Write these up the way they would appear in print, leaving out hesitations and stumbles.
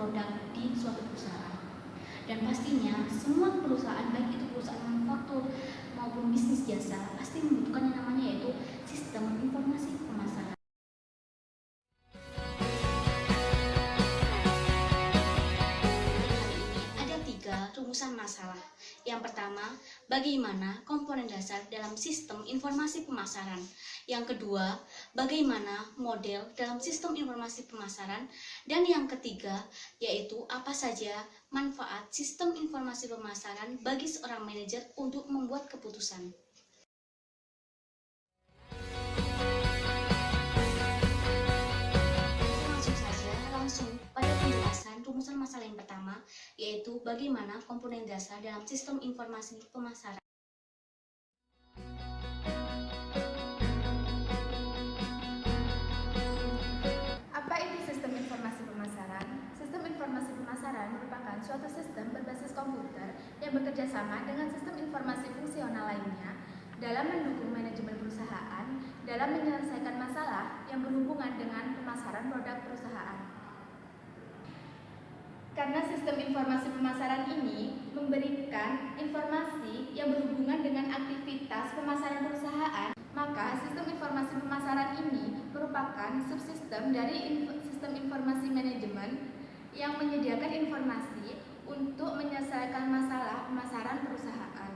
produk di suatu perusahaan. Dan pastinya semua perusahaan, baik itu perusahaan manufaktur maupun bisnis jasa, pasti membutuhkan yang namanya yaitu sistem informasi pemasaran. Ada 3 rumusan masalah. Yang pertama, bagaimana komponen dasar dalam sistem informasi pemasaran. Yang kedua, bagaimana model dalam sistem informasi pemasaran. Dan yang ketiga, yaitu apa saja manfaat sistem informasi pemasaran bagi seorang manajer untuk membuat keputusan. Langsung pada penjelasan rumusan masalah yang pertama, yaitu bagaimana komponen dasar dalam sistem informasi pemasaran. Apa itu sistem informasi pemasaran? Sistem informasi pemasaran merupakan suatu sistem berbasis komputer yang bekerja sama dengan sistem informasi fungsional lainnya dalam mendukung manajemen perusahaan dalam menyelesaikan masalah yang berhubungan dengan pemasaran produk perusahaan. Karena sistem informasi pemasaran ini memberikan informasi yang berhubungan dengan aktivitas pemasaran perusahaan, maka sistem informasi pemasaran ini merupakan subsistem dari sistem informasi manajemen yang menyediakan informasi untuk menyelesaikan masalah pemasaran perusahaan.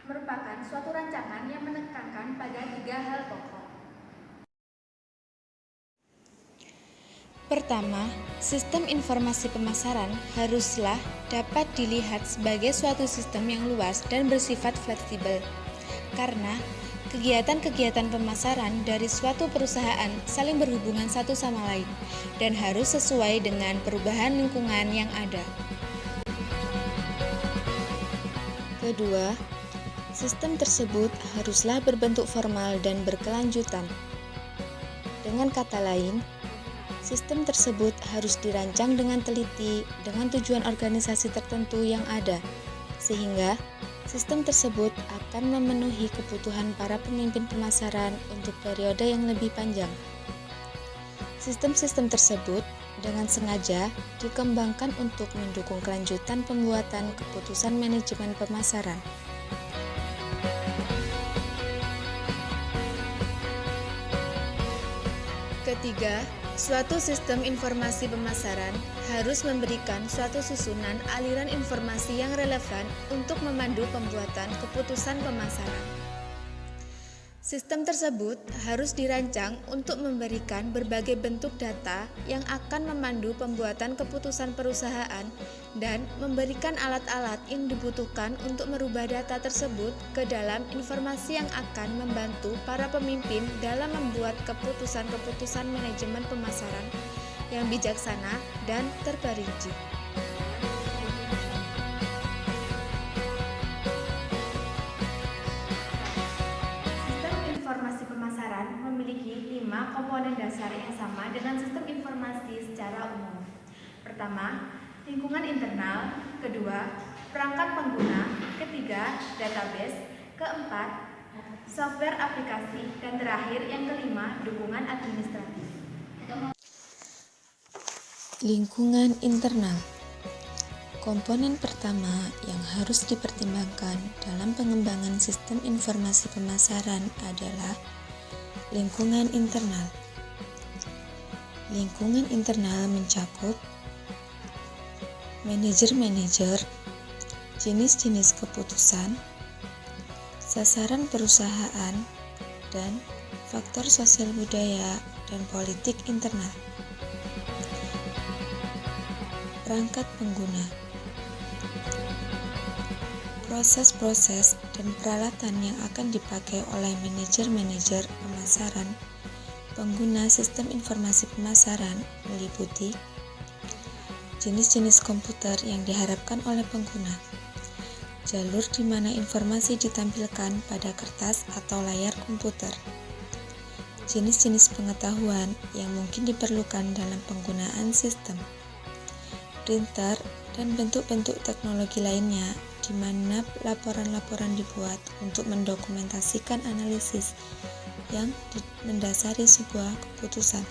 Merupakan suatu rancangan yang menekankan pada 3 hal pokok. Pertama, sistem informasi pemasaran haruslah dapat dilihat sebagai suatu sistem yang luas dan bersifat fleksibel, karena kegiatan-kegiatan pemasaran dari suatu perusahaan saling berhubungan satu sama lain dan harus sesuai dengan perubahan lingkungan yang ada. Kedua, sistem tersebut haruslah berbentuk formal dan berkelanjutan. Dengan kata lain, sistem tersebut harus dirancang dengan teliti dengan tujuan organisasi tertentu yang ada, sehingga sistem tersebut akan memenuhi kebutuhan para pemimpin pemasaran untuk periode yang lebih panjang. Sistem-sistem tersebut dengan sengaja dikembangkan untuk mendukung kelanjutan pembuatan keputusan manajemen pemasaran. Ketiga, suatu sistem informasi pemasaran harus memberikan suatu susunan aliran informasi yang relevan untuk memandu pembuatan keputusan pemasaran. Sistem tersebut harus dirancang untuk memberikan berbagai bentuk data yang akan memandu pembuatan keputusan perusahaan dan memberikan alat-alat yang dibutuhkan untuk merubah data tersebut ke dalam informasi yang akan membantu para pemimpin dalam membuat keputusan-keputusan manajemen pemasaran yang bijaksana dan terperinci. Informasi pemasaran memiliki 5 komponen dasar yang sama dengan sistem informasi secara umum. Pertama, lingkungan internal. Kedua, perangkat pengguna. Ketiga, database. Keempat, software aplikasi. Dan terakhir, yang kelima, dukungan administratif. Lingkungan internal. Komponen pertama yang harus dipertimbangkan dalam pengembangan sistem informasi pemasaran adalah lingkungan internal. Lingkungan internal mencakup manajer-manajer, jenis-jenis keputusan, sasaran perusahaan, dan faktor sosial budaya dan politik internal. Perangkat pengguna. Proses-proses dan peralatan yang akan dipakai oleh manajer-manajer pemasaran pengguna sistem informasi pemasaran meliputi jenis-jenis komputer yang diharapkan oleh pengguna, jalur di mana informasi ditampilkan pada kertas atau layar komputer, jenis-jenis pengetahuan yang mungkin diperlukan dalam penggunaan sistem, printer, dan bentuk-bentuk teknologi lainnya bagaimana laporan-laporan dibuat untuk mendokumentasikan analisis yang mendasari sebuah keputusan.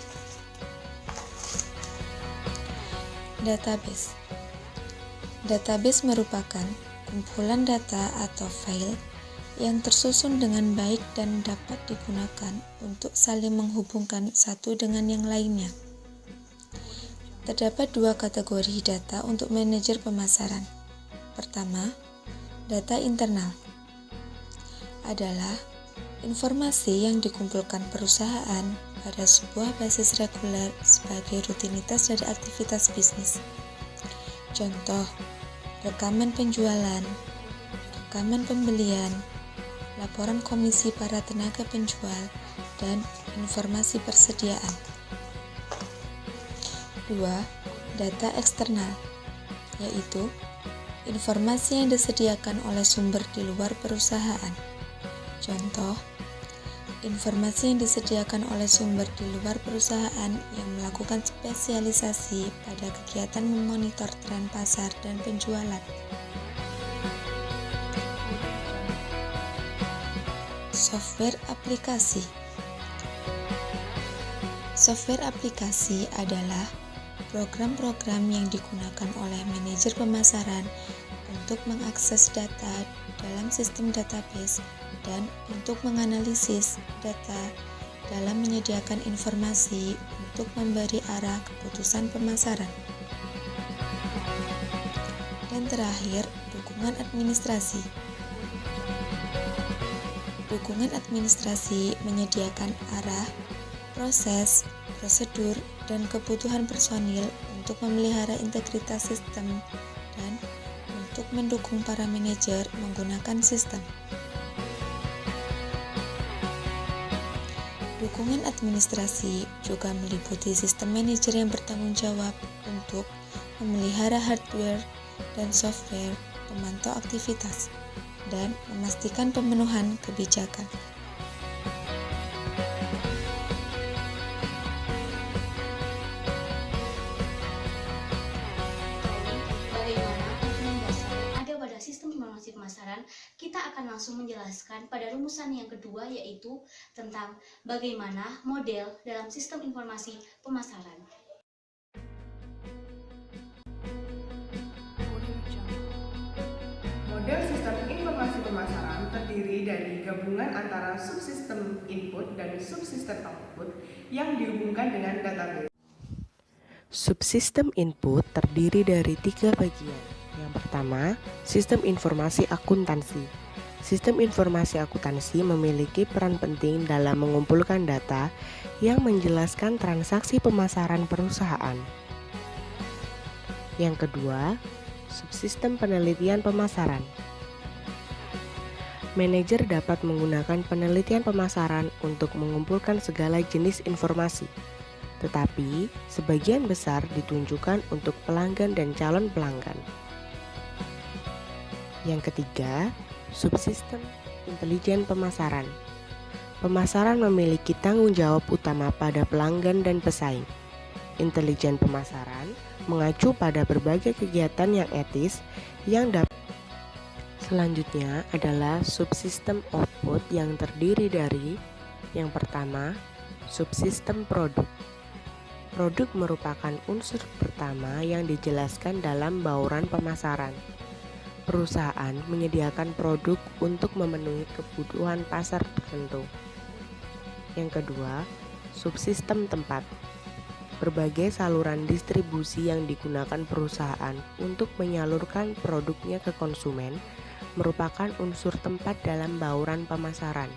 Database. Database merupakan kumpulan data atau file yang tersusun dengan baik dan dapat digunakan untuk saling menghubungkan satu dengan yang lainnya. Terdapat dua kategori data untuk manajer pemasaran. Pertama, data internal adalah informasi yang dikumpulkan perusahaan pada sebuah basis reguler sebagai rutinitas dari aktivitas bisnis. Contoh, rekaman penjualan, rekaman pembelian, laporan komisi para tenaga penjual, dan informasi persediaan. 2. Data eksternal, yaitu informasi yang disediakan oleh sumber di luar perusahaan. Contoh, informasi yang disediakan oleh sumber di luar perusahaan yang melakukan spesialisasi pada kegiatan memonitor tren pasar dan penjualan. Software aplikasi. Software aplikasi adalah program-program yang digunakan oleh manajer pemasaran untuk mengakses data dalam sistem database dan untuk menganalisis data dalam menyediakan informasi untuk memberi arah keputusan pemasaran. Dan terakhir, dukungan administrasi. Dukungan administrasi menyediakan arah, proses, prosedur, dan kebutuhan personil untuk memelihara integritas sistem dan untuk mendukung para manajer menggunakan sistem. Dukungan administrasi juga meliputi sistem manajer yang bertanggung jawab untuk memelihara hardware dan software pemantau aktivitas dan memastikan pemenuhan kebijakan. Bagaimana komponen dasar yang ada pada sistem informasi pemasaran, kita akan langsung menjelaskan pada rumusan yang kedua, yaitu tentang bagaimana model dalam sistem informasi pemasaran. Model sistem informasi pemasaran terdiri dari gabungan antara subsistem input dan subsistem output yang dihubungkan dengan database. Subsistem input terdiri dari 3 bagian. Yang pertama, sistem informasi akuntansi. Sistem informasi akuntansi memiliki peran penting dalam mengumpulkan data yang menjelaskan transaksi pemasaran perusahaan. Yang kedua, subsistem penelitian pemasaran. Manajer dapat menggunakan penelitian pemasaran untuk mengumpulkan segala jenis informasi, tetapi sebagian besar ditunjukkan untuk pelanggan dan calon pelanggan. Yang ketiga, subsistem intelijen pemasaran. Pemasaran memiliki tanggung jawab utama pada pelanggan dan pesaing. Intelijen pemasaran mengacu pada berbagai kegiatan yang etis yang dapat. Selanjutnya adalah subsistem output yang terdiri dari yang pertama, subsistem produk. Produk merupakan unsur pertama yang dijelaskan dalam bauran pemasaran. Perusahaan menyediakan produk untuk memenuhi kebutuhan pasar tertentu. Yang kedua, subsistem tempat. Berbagai saluran distribusi yang digunakan perusahaan untuk menyalurkan produknya ke konsumen merupakan unsur tempat dalam bauran pemasaran.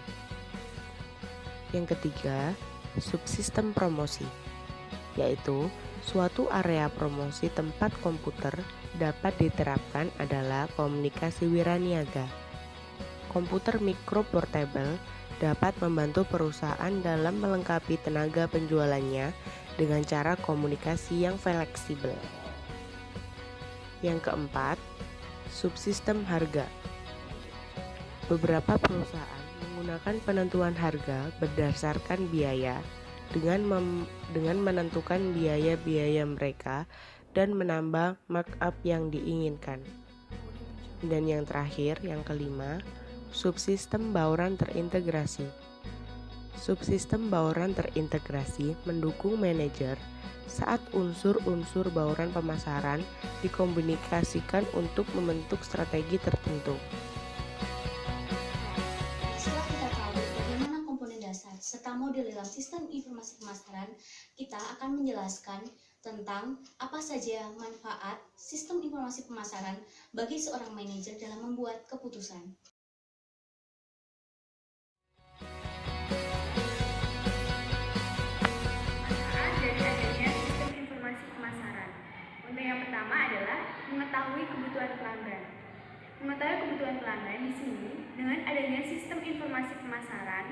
Yang ketiga, subsistem promosi, yaitu suatu area promosi tempat komputer dapat diterapkan adalah komunikasi wiraniaga. Komputer mikro portable dapat membantu perusahaan dalam melengkapi tenaga penjualannya dengan cara komunikasi yang fleksibel. Yang keempat, subsistem harga. Beberapa perusahaan menggunakan penentuan harga berdasarkan biaya dengan menentukan biaya-biaya mereka dan menambah markup yang diinginkan. Dan yang terakhir, yang kelima, subsistem bauran terintegrasi. Subsistem bauran terintegrasi mendukung manajer saat unsur-unsur bauran pemasaran dikomunikasikan untuk membentuk strategi tertentu. Setelah kita tahu bagaimana komponen dasar serta model dalam sistem informasi pemasaran, kita akan menjelaskan tentang apa saja manfaat sistem informasi pemasaran bagi seorang manajer dalam membuat keputusan. Manfaat dari adanya sistem informasi pemasaran. Untuk yang pertama adalah mengetahui kebutuhan pelanggan. Mengetahui kebutuhan pelanggan di sini dengan adanya sistem informasi pemasaran,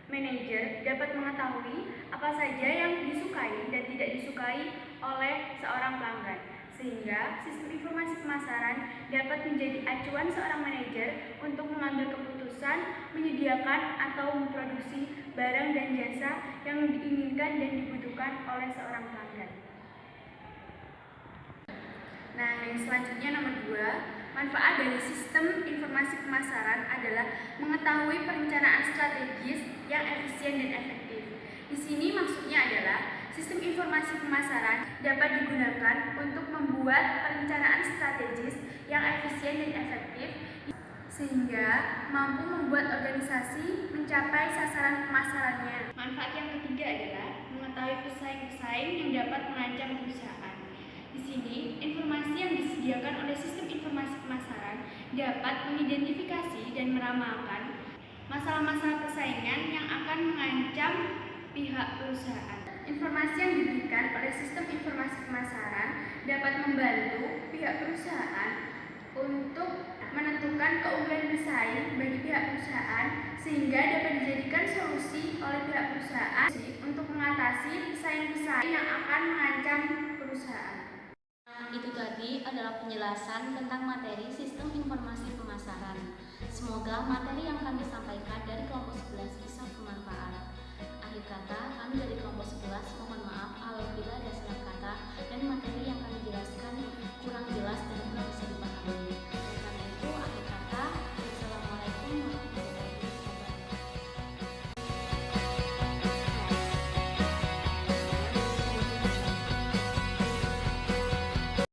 manajer dapat mengetahui apa saja yang disukai dan tidak disukai oleh seorang pelanggan, sehingga sistem informasi pemasaran dapat menjadi acuan seorang manajer untuk mengambil keputusan menyediakan atau memproduksi barang dan jasa yang diinginkan dan dibutuhkan oleh seorang pelanggan. Nah, yang selanjutnya nomor 2, manfaat dari sistem informasi pemasaran adalah mengetahui perencanaan strategis yang efisien dan efektif. Di sini maksudnya adalah sistem informasi pemasaran dapat digunakan untuk membuat perencanaan strategis yang efisien dan efektif sehingga mampu membuat organisasi mencapai sasaran pemasarannya. Manfaat yang ketiga adalah mengetahui pesaing-pesaing yang dapat mengancam perusahaan. Di sini, informasi yang disediakan oleh sistem informasi pemasaran dapat mengidentifikasi dan meramalkan masalah-masalah persaingan yang akan mengancam pihak perusahaan. Informasi yang diberikan oleh sistem informasi pemasaran dapat membantu pihak perusahaan untuk menentukan keunggulan bersaing bagi pihak perusahaan sehingga dapat dijadikan solusi oleh pihak perusahaan untuk mengatasi pesaing-pesaing yang akan mengancam perusahaan. Itu tadi adalah penjelasan tentang materi sistem informasi pemasaran. Semoga materi yang kami sampaikan dari kelompok 11